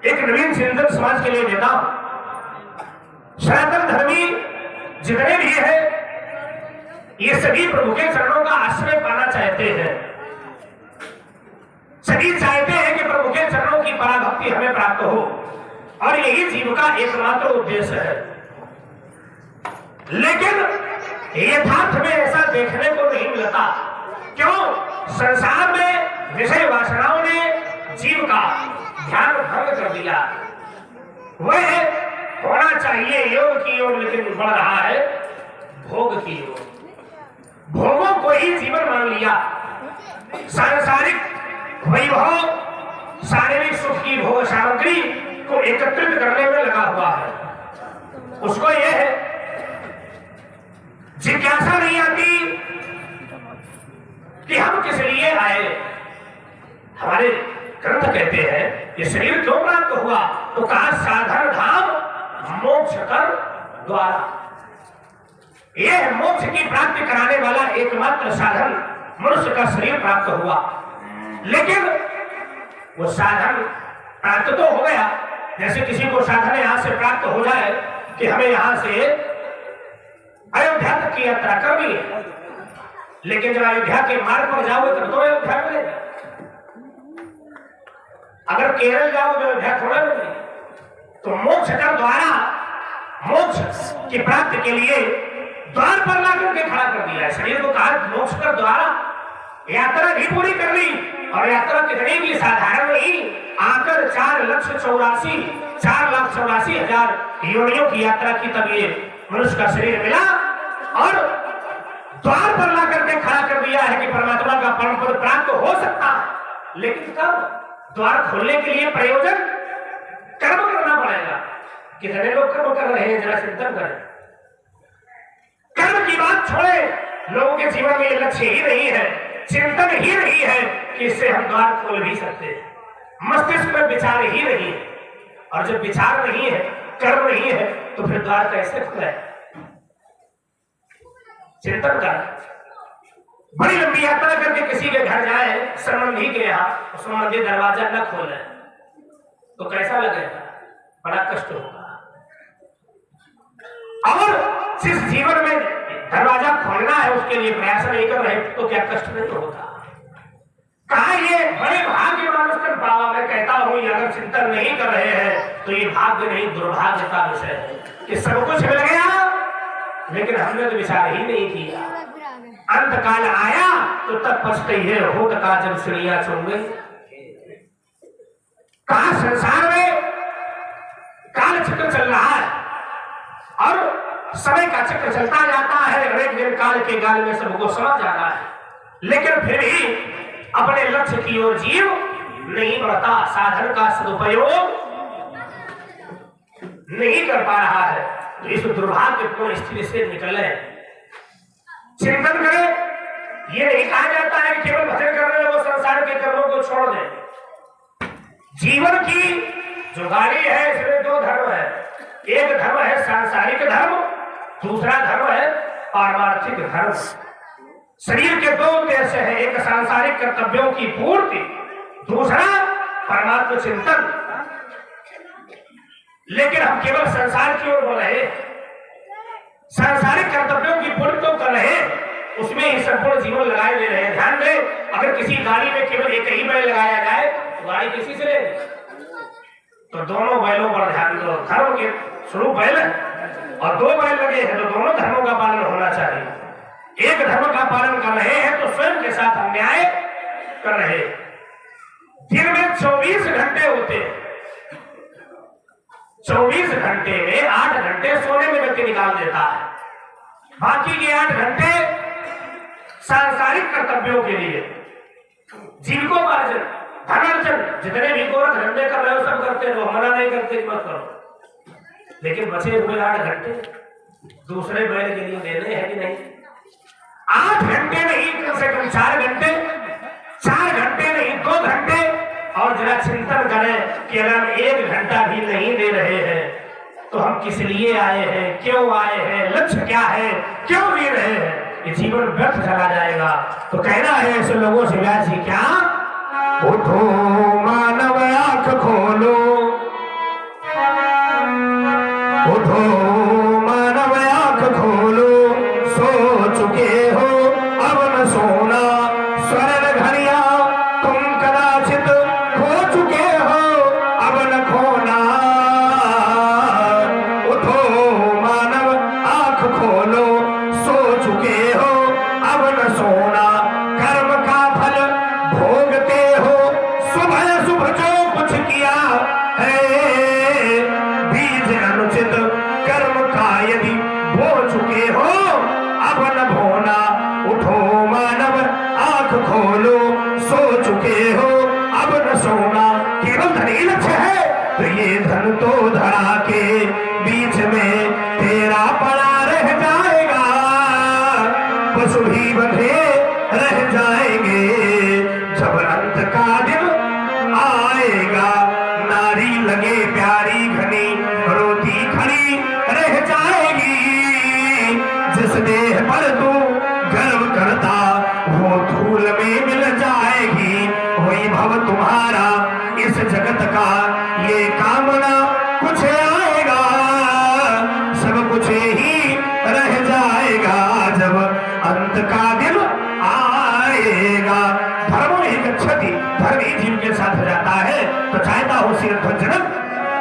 एक नवीन चिंतन समाज के लिए देता हूं। सनातन धर्मी जितने भी है ये सभी प्रभु के चरणों का आश्रय पाना चाहते हैं। सभी चाहते हैं कि प्रभु के चरणों की पराभक्ति हमें प्राप्त हो और यही जीव का एकमात्र उद्देश्य है। लेकिन यथार्थ में ऐसा देखने को नहीं मिलता। क्यों? संसार में विषय वासनाओं ने जीव का ध्यान भंग कर दिया। वह होना चाहिए योग की ओर, लेकिन बढ़ रहा है भोग की ओर। भोगों को ही जीवन मान लिया। सांसारिक वैभव, शारीरिक सुख की भोग सामग्री को एकत्रित करने में लगा हुआ है। उसको यह है जिज्ञासा नहीं आती कि हम किस लिए आए। हमारे ग्रंथ कहते हैं ये शरीर क्यों प्राप्त हुआ, तो कहा साधन धाम मोक्ष कर द्वारा। यह मोक्ष की प्राप्ति कराने वाला एकमात्र साधन मनुष्य का शरीर प्राप्त हुआ। लेकिन वो साधन प्राप्त तो हो गया, जैसे किसी को साधन यहां से प्राप्त हो जाए कि हमें यहां से अयोध्या तक की यात्रा करनी है। लेकिन जब अयोध्या के मार्ग पर जाओगे तब तो अयोध्या मिलेगा। अगर केरल जाओगे अयोध्या थोड़ा मिलेगा। तो मोक्ष का द्वारा, मोक्ष की प्राप्ति के लिए द्वार पर लाकर के खड़ा कर दिया है। शरीर को कहा मोक्ष का द्वारा। यात्रा भी पूरी कर ली, और यात्रा कितनी भी साधारण नहीं। आकर 4,84,000 योनियों की यात्रा की, तब ये मनुष्य का शरीर मिला और द्वार पर ला करके खड़ा कर दिया है कि परमात्मा का परम पद प्राप्त हो सकता है। लेकिन कब? द्वार खोलने के लिए प्रयोजन कर्म करना पड़ेगा। कितने लोग कर्म कर रहे हैं, जरा चिंतन करें। कर्म की बात छोड़े, लोगों के जीवन में लक्ष्य ही नहीं है, चिंतन ही नहीं है कि इससे हम द्वार खोल भी सकते हैं। मस्तिष्क में विचार ही नहीं है, और जब विचार नहीं है, कर्म नहीं है, तो फिर द्वार कैसे खुले? चिंतन कर। बड़ी लंबी यात्रा करके किसी के घर जाए, संबंधी के यहाँ, उसमें मंदिर दरवाजा न खोले तो कैसा लगेगा? बड़ा कष्ट होगा। और जिस जीवन में दरवाजा खोलना है उसके लिए प्रयास नहीं कर रहे तो क्या कष्ट नहीं होगा? कहा ये बड़े भाग्य मानुष कर पावा। मैं कहता हूं ये अगर चिंतन नहीं कर रहे हैं तो ये भाग्य नहीं दुर्भाग्य का विषय है कि सब कुछ मिल गया, लेकिन हमने तो विचार ही नहीं किया। अंत काल आया तो तब पछताइए होत का जब श्रेया चुन गई। कहा संसार में काल चक्र चल रहा है और समय का चक्र चलता जाता है। एक दिन काल के गाल में सबको समझ जाना है, लेकिन फिर भी अपने लक्ष्य की ओर जीव नहीं बढ़ता, साधन का सदुपयोग नहीं कर पा रहा है। तो इस दुर्भाग्यपूर्ण स्थिति से निकले, चिंतन करें। ये नहीं कहा जाता है कि केवल भजन करने लगो, संसार के कर्मों को छोड़ दें। जीवन की जो गाड़ी है इसमें दो धर्म है। एक धर्म है सांसारिक धर्म, दूसरा धर्म है पारमार्थिक धर्म। शरीर के दो उद्देश्य है, एक सांसारिक कर्तव्यों की पूर्ति, दूसरा परमात्मा चिंतन। लेकिन हम केवल संसार की ओर बढ़ रहे, सांसारिक कर्तव्यों की पूर्ति तो कर रहे, उसमें ही संपूर्ण जीवन लगाए दे रहे हैं। ध्यान दें, अगर किसी गाड़ी में केवल एक ही बैल लगाया जाए तो गाड़ी किसी से लेगी? तो दोनों बैलों पर ध्यान दो। धर्म के स्वरूप बैल और दो बैल लगे हैं तो दोनों धर्मों का पालन होना चाहिए। एक धर्म का पालन कर रहे हैं तो स्वयं के साथ अन्याय कर रहे। दिन में 24 घंटे होते हैं, 24 घंटे में 8 घंटे सोने में व्यक्ति निकाल देता है, बाकी के 8 घंटे सांसारिक कर्तव्यों के लिए, जीविकोपार्जन, धनार्जन। जितने भी गोरख धंधे कर रहे हो सब करते रहो, मना नहीं करते मत करो, लेकिन बचे हुए 8 घंटे दूसरे बैल के लिए देने हैं कि नहीं? 8 घंटे नहीं, कम से कम 4 घंटे, 4 घंटे नहीं 2 घंटे। और जरा चिंतन करें कि अगर हम 1 घंटा भी नहीं दे रहे हैं तो हम किस लिए आए हैं, क्यों आए हैं, लक्ष्य क्या है, क्यों दे रहे हैं? ये जीवन व्यर्थ चला जाएगा। तो कहना है ऐसे लोगों से व्यास जी क्या, उठो मानव अशुभ जो कुछ किया है, बीज अनुचित कर्म का यदि बो चुके हो, अब न भोना उठो मानव, आंख खोलो सो चुके हो, अब न सोना। केवल धन ही लक्ष्य है तो ये धन तो धरा के बीच में तेरा पड़ा रह जाएगा, पशु भी बंधे रह जाएंगे, जब अंत का दिन आएगा। नारी लगे प्यारी घनी, रोती खड़ी रह जाएगी, जिस देह पर तू गर्व करता वो धूल में मिल जाएगी। वही भव तुम्हारा इस जगत का ये कामना कुछ आएगा, सब कुछ ही रह जाएगा, जब अंत का दिन आएगा। धर्म ही गच्छति, धर्म ही जीव के साथ हो जाता है। तो चाहता हो सिरध्वजनक,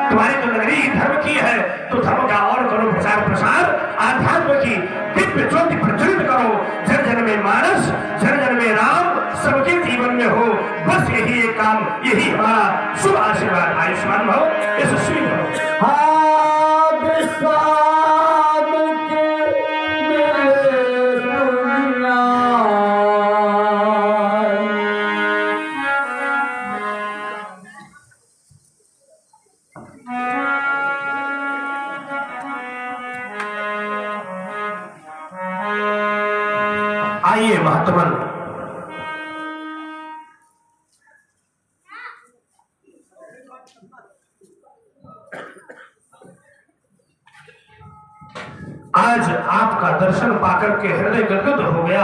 तुम्हारी तो नगरी धर्म की है, तो धर्म का और करो प्रचार प्रसार, आध्यात्म की दिव्य ज्योति प्रज्वलित करो, जन जन में मानस, जन जन में राम सबके जीवन में हो। बस यही एक काम, यही हमारा शुभ आशीर्वाद। आयुष्मान भव, यशस्वी भव। आइए महात्मन, आज आपका दर्शन पाकर के हृदय गदगद हो गया।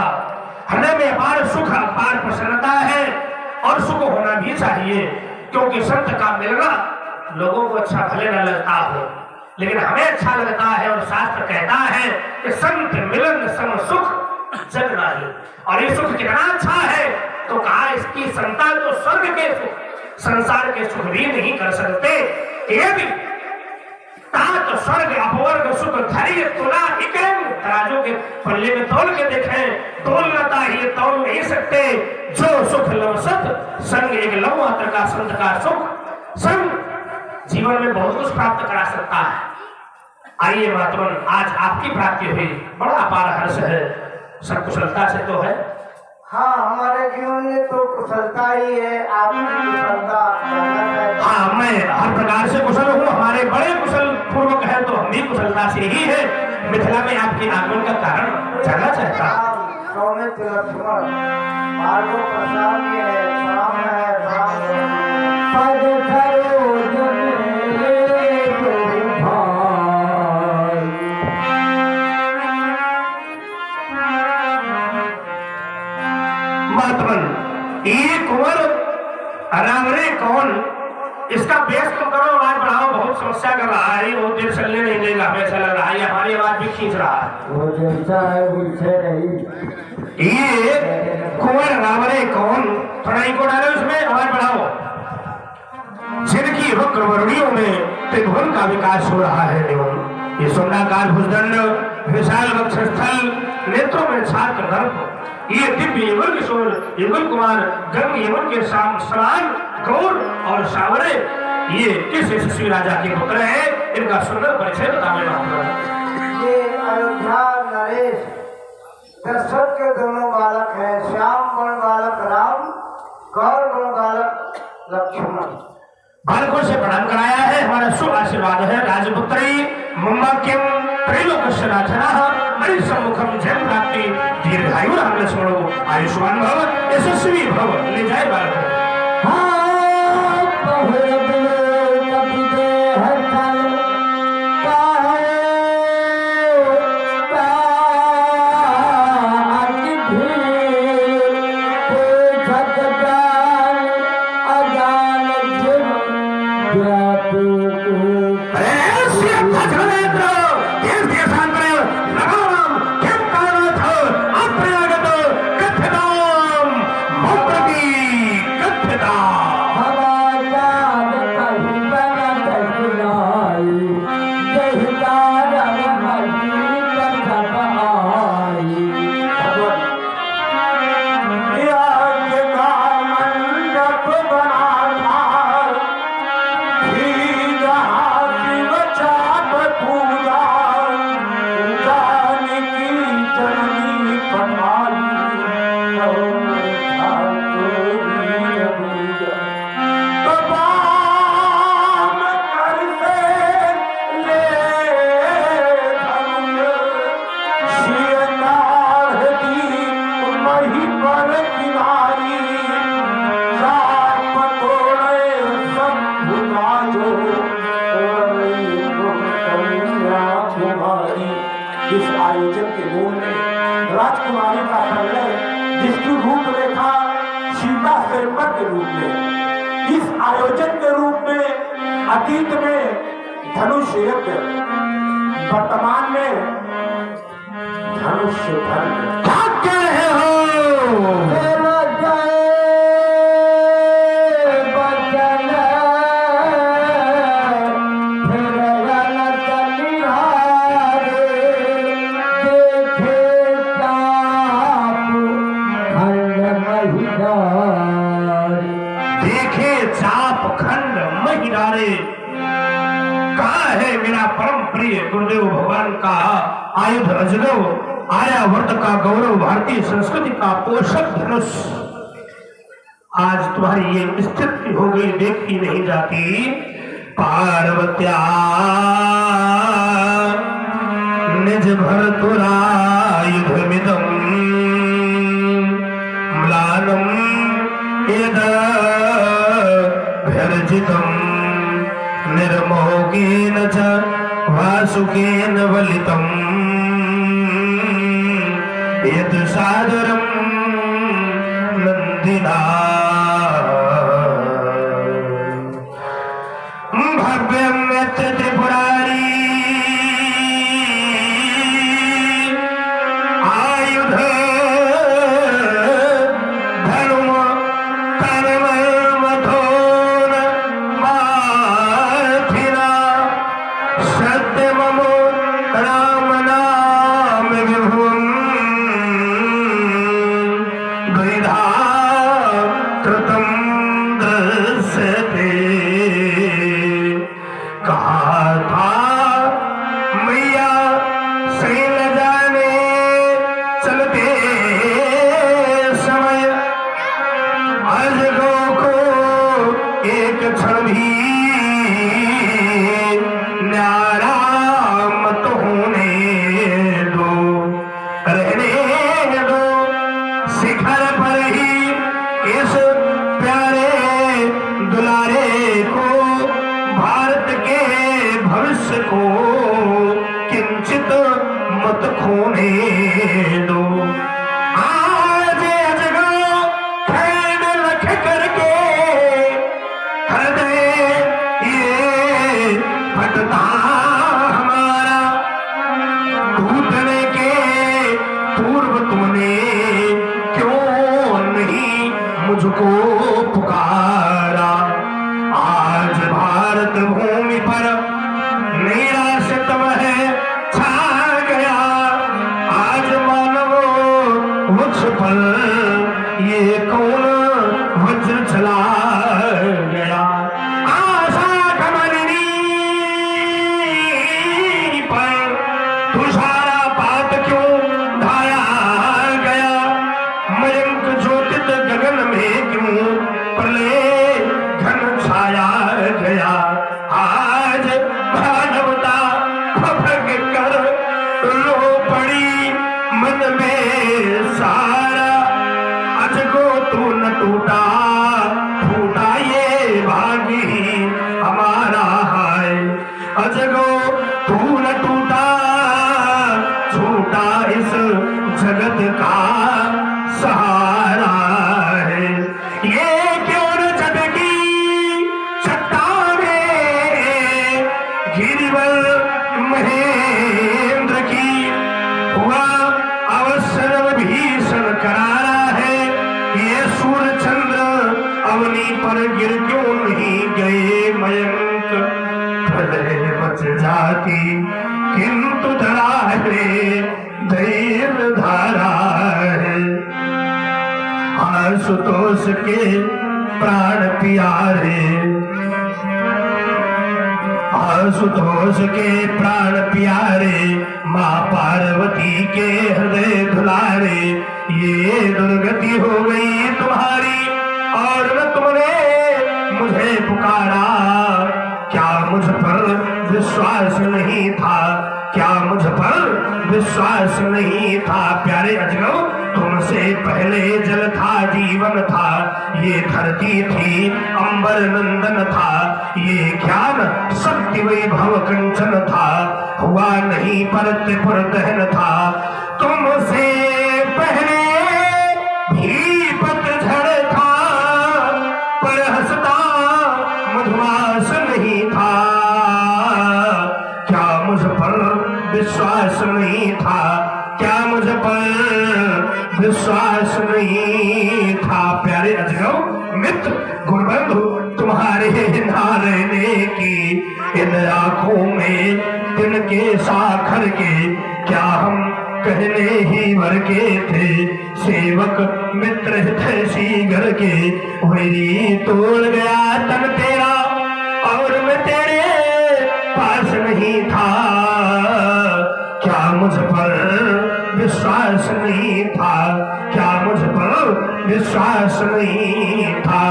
हृदय में अपार सुख, अपार प्रसन्नता है, और सुख होना भी चाहिए, क्योंकि संत का मिलना लोगों को अच्छा भले न लगता हो, लेकिन हमें अच्छा लगता है। और शास्त्र कहता है कि संत मिलन सम सुख जग नाही। और ये सुख कितना अच्छा है, तो कहा इसकी संतान तो स्वर्ग के सुख, संसार के सुख भी नहीं कर सकते। यदि तात स्वर्ग अपवर्ग सुख धैर्य तुला इकन, तराजू के पल्ले में तोल के देखें, तोलता ही तोल नहीं सकते। जो सुख लवसत संग एक लव मात्र का संत का सुख, संग जीवन में बहुत कुछ प्राप्त करा सकता है। आइए महात्मन, आज आपकी प्राप्ति हुई, बड़ा अपार हर्ष है। सब कुशलता से तो है? हाँ, हमारे जीवन में तो कुशलता ही है, आपकी कुशलता। हाँ, मैं हर प्रकार से कुशल हूँ, हमारे बड़े कुशल पूर्वक है, तो हम भी कुशलता से ही है। मिथिला में आपके आगमन का कारण जानना चाहता हूँ। सौमित्र लक्ष्मण मार्गो प्रसाद के है, राम है, राम पद सरोज ये कुंवर रावरे कौन, इसका बेस तुम करो, आवाज बढ़ाओ, बहुत समस्या कर रहा है, वो देर चलने नहीं देगा, ऐसा लग रहा है, हमारी आवाज भी खींच रहा है। वो जैसा है वैसे रही। ये कुंवर रावरे कौन, थोड़ा इनको डालो, इसमें आवाज बढ़ाओ। जिनकी वक्र वरुणियों में त्रिभुवन का विकास हो रहा है, एवं ये सोनाकार भुजदंड, विशाल वक्षस्थल, नेत्रों में छात्र दर्प, ये दिव्य युगल किशोर युगल कुमार गंग यमुन के समान गौर और सावरे, ये किस यशस्वी राजा के पुत्र है? इनका सुंदर परिचय बतावे महात्मा। ये अयोध्या नरेश दशरथ के दोनों बालक हैं, श्याम वर्ण बालक राम, गौर वर्ण बालक लक्ष्मण। बालकों से प्रणाम कराया है, हमारा शुभ आशीर्वाद है। राजपुत्री मम्माक्यम त्रैलोक्यस्य नाथनः परिसम्मुखम जय प्राप्ति, दीर्घायु राम लक्ष्मणो, आयुष्मान भव, यशस्वी भव। ले जाए बालक। रूप में। इस आयोजन के रूप में अतीत में धनुष यज्ञ, वर्तमान में धनुष धर्म। क्या कह रहे हो? देखे चाप खंड महिरारे, कहा है मेरा परम प्रिय गुरुदेव भगवान का आयुध अजगव, आर्यावर्त का गौरव, भारतीय संस्कृति का पोषक धनुष। आज तुम्हारी ये स्थिति हो गई, देखी नहीं जाती। पार्वत्या निज भरतुरायुधमिदं म्लानं यदभिर्जितं निर्मोहेन च वासुकेन वलितं यत् सादरं नन्दिना भव्यं यत् त्रिपुरारी आयुध धनुम कर्ममथोन माथिना सत्यममो राम नाम विभुं द्विधा कृतं दृश्यते। कहा था मैया शैल जाने चलते समय अजगो को एक क्षण भी न्यारा मत होने दो, रहने दो शिखर पर ही इस प्यारे दुलारे को, भारत के भविष्य को किंचित मत खोने दो। आज अजगो खैर रख करके हृदय ये फटता हमारा, टूटने के पूर्व तुमने क्यों नहीं मुझको पुकारा। आज भारत भूमि पर निराशतम है छा गया, आज मानव वृक्ष पर ये कौन वज्र चला गया। आशा कमलिनी पर तुषारापात क्यों ढाया गया, मयंक ज्योतित गगन में क्यों प्रलय घन छाया गया। आज मानवता भग कर लो पड़ी मन में सारा, अजगो तू न टूटा फूटा ये भागी हमारा है। अजगो तू न टूटा छूटा इस जगत का सहारा है। ये क्यों न चटकी चट्टाने गिरिवर महेंद्र की, हुआ अवसर भीषण करारा है। ये सूर्य चंद्र अवनी पर गिर क्यों नहीं गए मयंक, प्रलय मच जाती किंतु धरा है धैर्य धारा है। आशुतोष के प्राण प्यारे, आशुतोष के प्राण प्यारे, माँ पार्वती के हृदय दुलारे, ये दुर्गति हो गई तुम्हारी और न तुमने मुझे पुकारा। क्या मुझ पर विश्वास नहीं था, क्या मुझ पर विश्वास नहीं था। प्यारे अजगव तुमसे पहले जल था जीवन था, ये धरती थी अंबर नंदन था, ये ज्ञान शक्ति वैभव कंचन था, हुआ नहीं पर त्रिपुर दहन था। तुमसे पहले भी पतझड़ था, विश्वास नहीं था, क्या मुझ पर विश्वास नहीं था। प्यारे अजनब मित्र गुरुबंधु, तुम्हारे ना रहने की इन आंखों में तिनके साखर के क्या हम कहने ही भर के थे। सेवक मित्र थे घर के, वही तोड़ गया तन तेरा और मैं तेरे पास नहीं था। क्या मुझ पर विश्वास नहीं था, क्या मुझ पर विश्वास नहीं था।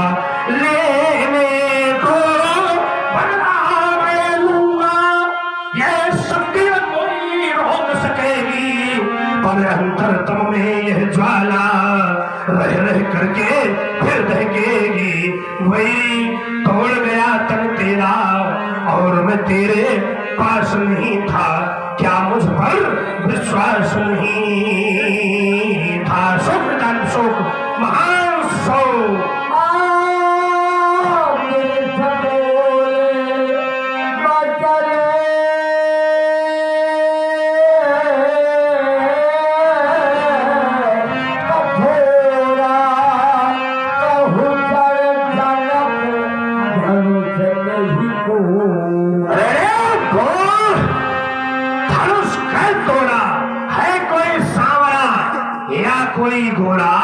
लेने को बदला मैं लूंगा, यह शक्ति कोई रोक सकेगी, पर अंतरतम में यह ज्वाला रह रह करके फिर दहकेगी। वही तोड़ गया तन तेरा और मैं तेरे पास नहीं था। क्या मुझ पर विश्वास नहीं था। शोक दान शोक महान शोक। कोई गोरा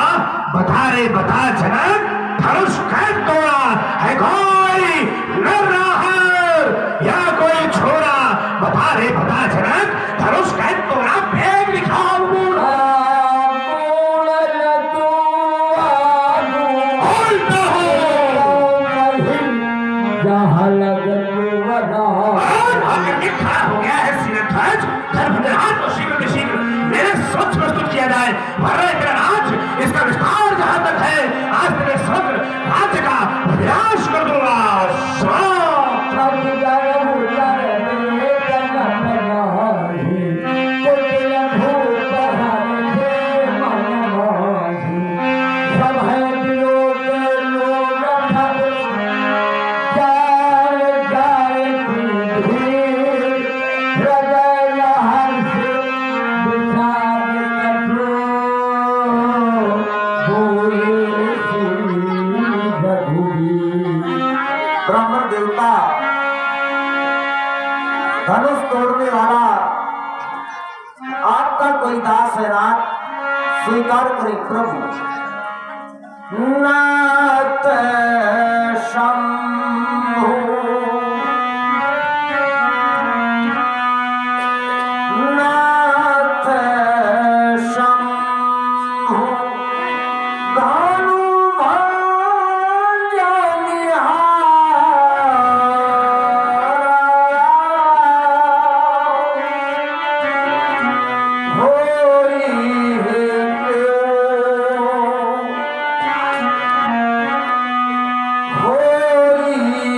बता रे बता जनक, धनुष कैद तोड़ा है कोई नर या कोई छोरा। बता रे बता जनक, धनुष कैद तोड़ा, भेद लिखाओ। खड़ा हो गया है सिरध्वज, धर्मध्वज और शीघ्र शीघ्र मेरे स्वच्छ प्रस्तुत किया जाए। राज इसका विस्तार जहां तक है, आज मेरे समग्र राज्य का विनाश कर दूंगा। ब्राह्मण देवता धनुष तोड़ने वाला आपका कोई दास है नाथ, स्वीकार करे प्रभु। नाथ शंभु नाथ शंभु होई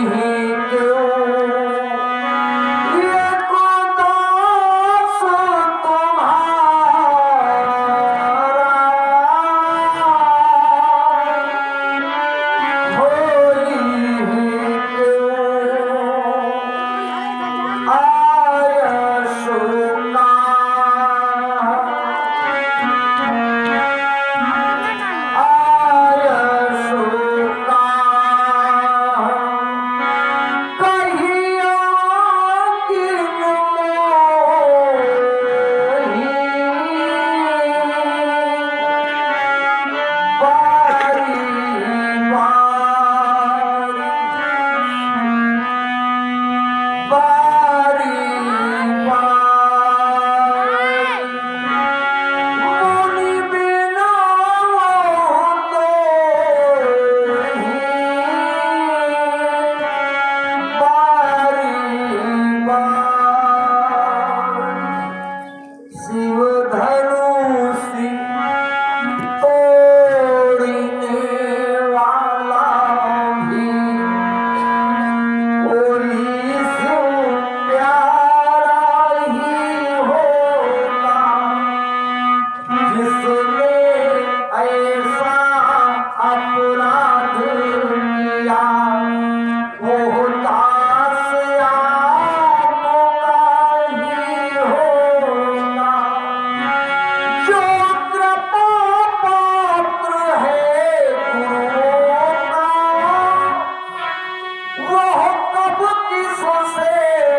कब किसों से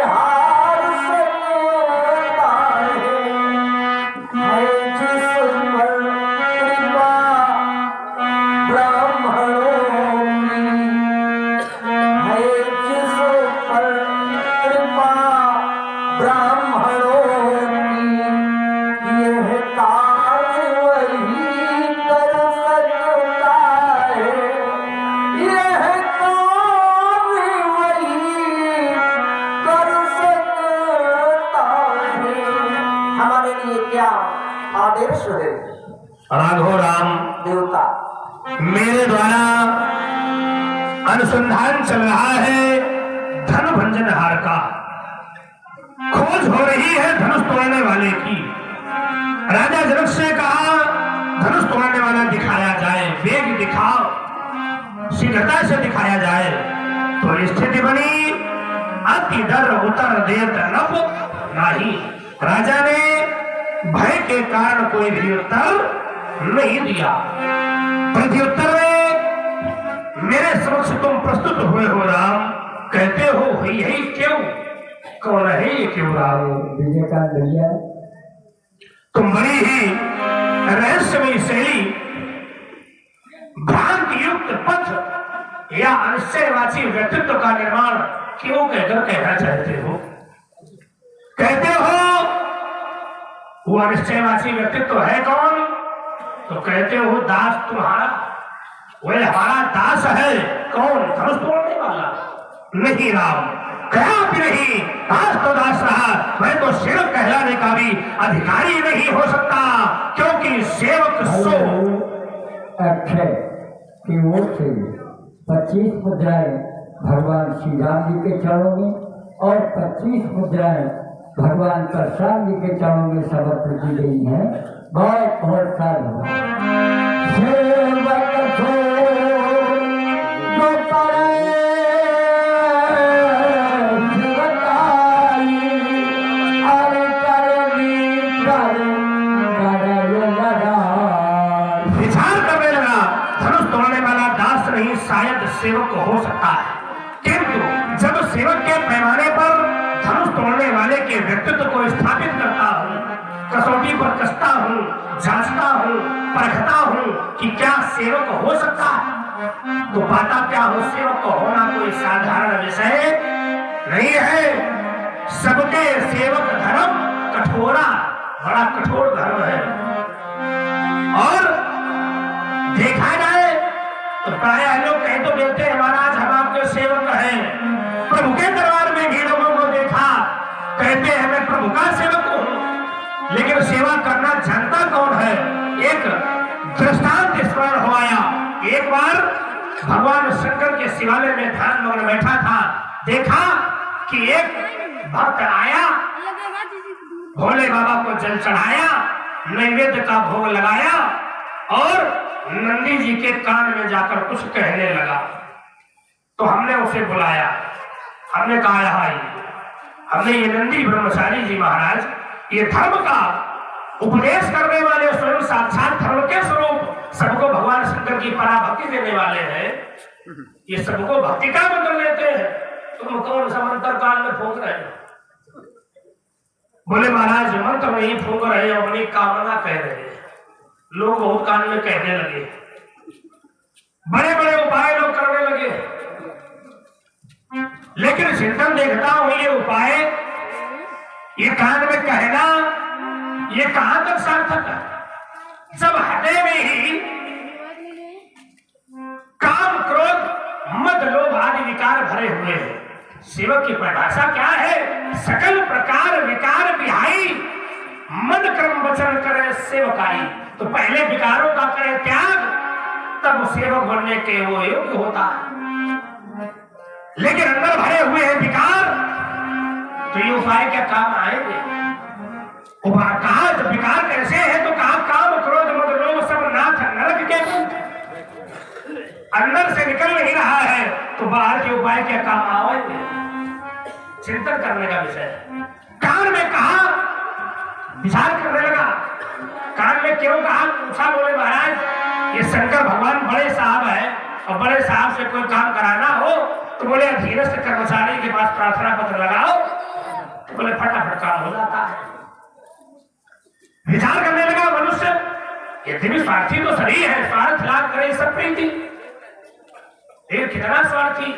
हार सकता है जिस पर कृपा ब्राह्मणों की, है जिस पर कृपा ब्राह्मणों की, यह कार्य वही कर सकता है, यह कार्य वही कर सकता है। हमारे लिए क्या आदेश है राघव राम, देवता? मेरे द्वारा अनुसंधान चल रहा है धन भंजनहार का। खोज हो रही है धनुष तोड़ने वाले की। राजा जनक से कहा धनुष तोड़ने वाला दिखाया जाए, वेग दिखाओ, शीघ्रता से दिखाया जाए। तो स्थिति बनी अति डर उतर देत नभ नाही। राजा ने भय के कारण कोई भी उत्तर नहीं दिया। प्रत्युत्तर में मेरे समक्ष तुम प्रस्तुत हुए हो राम, कहते हो यही क्यों? कौन है ये क्यों राम? विजयकांत भैया, तुम बड़ी ही रहस्यमयी शैली, भ्रांति युक्त पथ या अनिश्चयवाची व्यक्तित्व का निर्माण क्यों कहकर कहना चाहते हो? कहते हो वो अनिश्चयवाची व्यक्तित्व है कौन? तो कहते हो दास तुम्हारा, वह हमारा दास है। कौन? धनुष तोड़ने वाला? नहीं राम, कहा भी नहीं। दास तो दास रहा, मैं तो सेवक कहलाने का भी अधिकारी नहीं हो सकता, क्योंकि सेवक सो अक्षय की ओर से 25 मुद्राएं भगवान श्री राम जी के चरणों में और 25 मुद्राएं भगवान परशुराम जी के चरणों में समर्पित की गई हैं। बहुत बहुत साधुवाद। सेवक सो जो करे सेवकाई, अरे करनी कर लड़ाई। विचार करने लगा, धनुष तोड़ने वाला दास नहीं शायद सेवक हो सकता है, किंतु जब सेवक के पैमाने पर धनुष तोड़ने वाले के व्यक्तित्व को स्थापित करता हूँ, कसौटी पर कसता हूँ, जांचता हूँ, परखता हूँ कि क्या सेवक हो सकता है, तो पाता क्या हो, सेवक को होना कोई साधारण विषय नहीं है। सबके सेवक धर्म कठोरा, बड़ा कठोर धर्म है। और देखा जाए तो प्रायः लोग कहीं तो बोलते हैं महाराज हम आपके सेवक हैं। प्रभु के दरबार में भी लोगों को देखा, कहते हैं मैं प्रभु का सेवक हूँ, लेकिन सेवा करना जानता कौन है? एक दृष्टांत स्मरण हो आया। एक बार भगवान शंकर के शिवालय में ध्यान मग्न बैठा था, देखा कि एक भक्त आया, भोले बाबा को जल चढ़ाया, नैवेद्य का भोग लगाया और नंदी जी के कान में जाकर कुछ कहने लगा। तो हमने उसे बुलाया, हमने कहा यहाँ आइए। हमने ये नंदी ब्रह्मचारी जी महाराज, ये धर्म का उपदेश करने वाले, स्वयं साक्षात धर्म के स्वरूप, सबको भगवान शंकर की पराभक्ति देने वाले हैं, ये सबको भक्ति का मंत्र लेते हैं, तुम कौन सा मंत्र कान में फूंक रहे हो? बोले महाराज मंत्र नहीं फूंक रहे, अपनी कामना कह रहे हैं। लोग बहुत कान में कहने लगे, बड़े बड़े उपाय लोग करने लगे, लेकिन चिंतन देखता हूं ये उपाय, ये कान में कहना, ये कहां तक सार्थक है? जब हृदय में ही काम, क्रोध, मद, लोभ आदि विकार भरे हुए हैं। सेवक की परिभाषा क्या है? सकल प्रकार विकार विहाई, मन क्रम वचन करे सेवकाई। तो पहले विकारों का करे त्याग, तब सेवक बनने के वो योग्य होता है। लेकिन अंदर भरे हुए हैं विकार, तो ये उपाय क्या काम आएंगे? कहा जब विकार कैसे है तो कहा काम, क्रोध, मद, लोभ सब नाथ नरक के अंदर से निकल नहीं रहा है, तो बाहर के उपाय क्या काम आएंगे? चिंतन करने का विषय है। कान में कहा, विचार करने लगा। कान में क्यों कहा? पूछा। बोले महाराज ये शंकर भगवान बड़े साहब है, और बड़े साहब से कोई काम कराना हो तो बोले अधीनस्थ कर्मचारी के पास प्रार्थना पत्र लगाओ, तो बोले फटाफट काम हो जाता है। विचार करने लगा मनुष्य, यद्यपि स्वार्थी तो सही है, स्वार्थ लाभ करे सब प्रीति, लेकिन कितना स्वार्थी।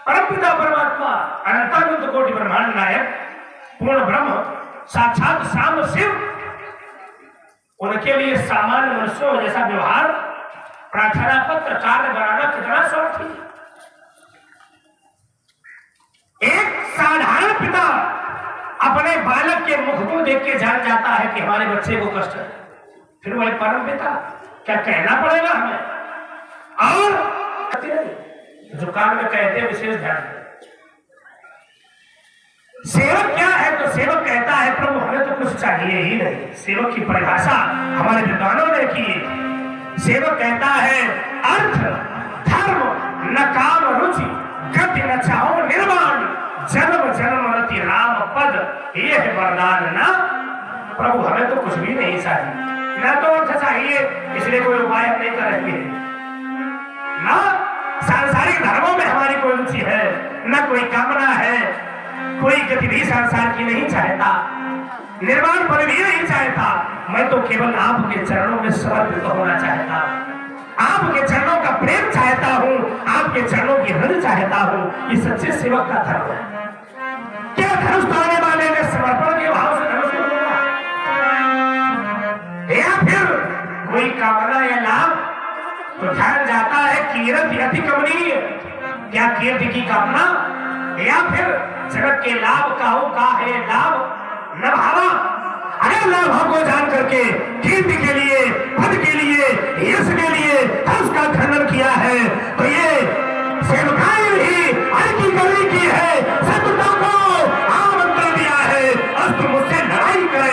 परमपिता परमात्मा अनंतानंद कोटि ब्रह्मांड नायक पूर्ण ब्रह्म साक्षात शाम शिव, उनके लिए सामान्य मनुष्यों जैसा व्यवहार, प्रार्थना पत्र कार्य बनाना कितना स्वार्थी। एक साधारण पिता अपने बालक के मुख को देख के जान जाता है कि हमारे बच्चे को कष्ट है, फिर वह परम पिता क्या कहना पड़ेगा हमें। और जो काम में कहते हैं विशेष ध्यान दें। सेवक क्या है, तो सेवक कहता है प्रभु हमें तो कुछ चाहिए ही नहीं। सेवक की परिभाषा हमारे विद्वानों ने की। सेवक कहता है अर्थ धर्म न काम रुचि, गति न चाहो निर्वाण, जन्म जन्म रति राम पद, ये है वरदान ना। प्रभु हमें तो कुछ भी नहीं चाहिए, न तो अर्थ चाहिए, इसलिए कोई उपाय हम नहीं कर रहे हैं, ना सांसारिक धर्मों में हमारी कोई रुचि है, न कोई कामना है, कोई गतिविधि संसार की नहीं चाहता, निर्वाण पद भी नहीं चाहता। मैं तो केवल आपके चरणों में समर्पित होना चाहता, आपके चरणों का प्रेम चाहता हूँ, आपके चरणों की हृदय चाहता हूँ। ये सच्चे सेवक का धर्म है। क्या धनुष तोड़ने वाले ने समर्पण के भाव से धनुष तोड़ा, या फिर कोई कामना या लाभ, तो ध्यान जाता है कीर्ति अति कमनीय, क्या कीर्ति की कामना, या फिर जगत के लाभ का है लाभ न भावा। अगर लाभ को जान करके कीर्ति के लिए, पद के लिए, यश के लिए उसका खंडन किया है, तो ये सेवकाई ही हल्की गली की है। शत्रुता को आमंत्रण दिया है, अब तुम मुझसे लड़ाई करे।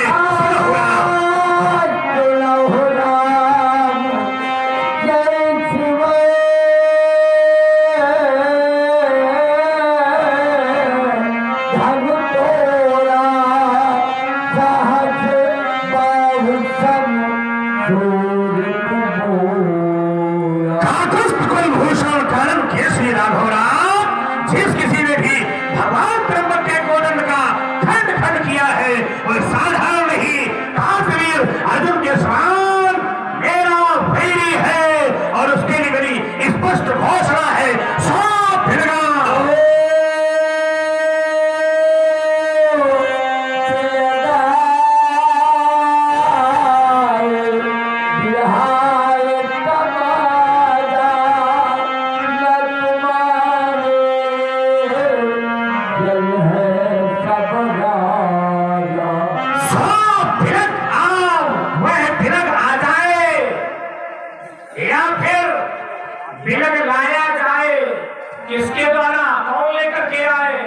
किसके द्वारा, कौन लेकर के आए?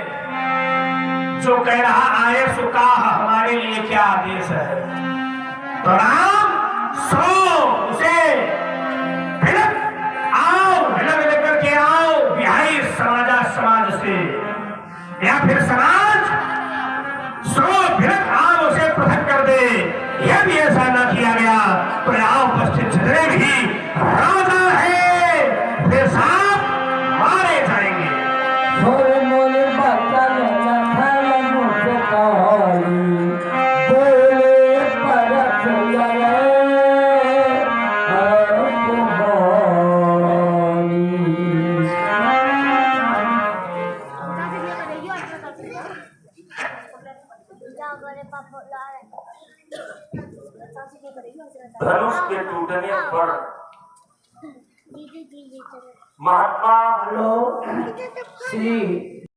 जो कह रहा आए सो कहा हमारे लिए क्या आदेश है। तो राम सो उसे भिलक आओ, भिलक लेकर के आओ बिहाई समाज से, या फिर समाज सो भिलक आओ उसे पृथक कर दे। यदि ऐसा न किया गया तो यहाँ उपस्थित जितने भी राजा है वे सब मारे जाएंगे। धनुष के टूटने पर महात्मा हेलो श्री